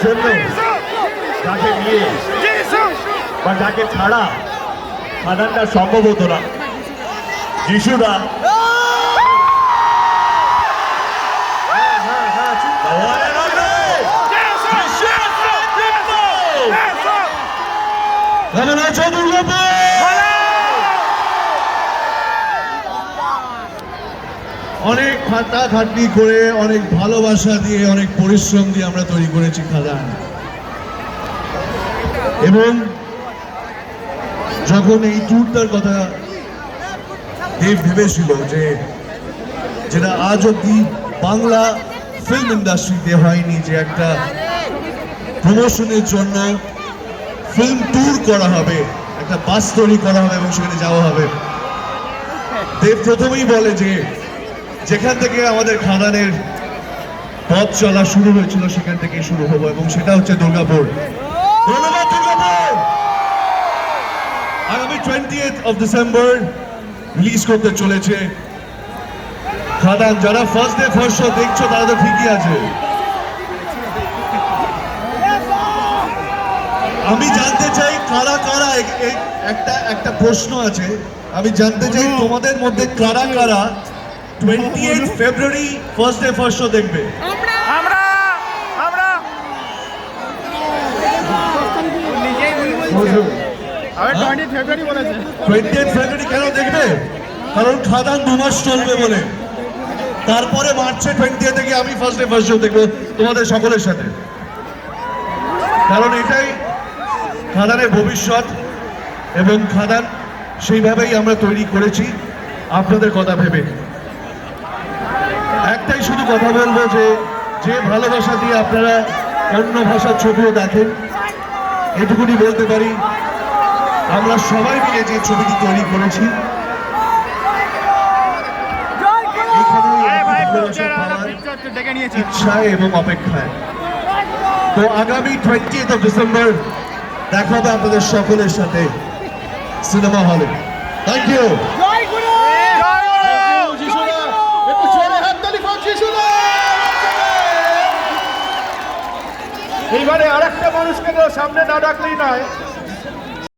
জন্য যাকে নিয়ে বা যাকে ছাড়া খাদানটা সম্ভব হতো না, যিশুদা অনেক খাটাখাটনি করে, অনেক ভালোবাসা দিয়ে, অনেক পরিশ্রম দিয়ে আমরা তৈরি করেছি খাদান। এবং যখন এই ট্যুরটার কথা দেব ভেবেছিল, যে যেটা আজ অব্দি বাংলা ফিল্ম ইন্ডাস্ট্রিতে হয়নি, যে একটা প্রমোশনের জন্য ফিল্ম ট্যুর করা হবে, একটা বাস তৈরি করা হবে এবং সেখানে যাওয়া হবে। দেব প্রথমেই বলে যে যেখান থেকে আমাদের খাদানের পথ চলা শুরু হয়েছিল সেখান থেকে শুরু হবো, এবং সেটা হচ্ছে দুর্গাপুর। ধন্যবাদ দুর্গাপুর। আগামী 20th of December রিলিজ করতে চলেছে খাদান। যারা ফার্স্ট ডে ফার্স্ট শো দেখছো তারা তো ঠিকই আছে। আমি জানতে চাই কারা কারা, একটা প্রশ্ন আছে, আমি জানতে চাই তোমাদের মধ্যে কারা কারা 28 ফেব্রুয়ারি ফার্স্ট ডে ফার্স্ট শো দেখবে? আমরা 20 ফেব্রুয়ারি বলেছে। 28 ফেব্রুয়ারি কেন দেখবে? কারণ খাদান 2 মাস চলবে বলে। তারপরে মার্চে 20 থেকে আমি ফার্স্ট ডে ফার্স্ট শো দেখবো তোমাদের সকলের সাথে। কারণ এটাই খাদানের ভবিষ্যৎ, এবং খাদান সেইভাবেই আমরা তৈরি করেছি আপনাদের কথা ভেবে। একটাই শুধু কথা বলবো, যে ভালোবাসা দিয়ে আপনারা অন্য ভাষার ছবিও দেখেন, এটুকুনি বলতে পারি, আমরা সবাই মিলে যে ছবিটি তৈরি করেছি ইচ্ছায় এবং অপেক্ষায়। তো আগামী 20th of December দেখা হবে আপনাদের সকলের সাথে সিনেমা হলে। Thank you. এইবারে আরেকটা মানুষকে তো সামনে না ডাকলেই নয়।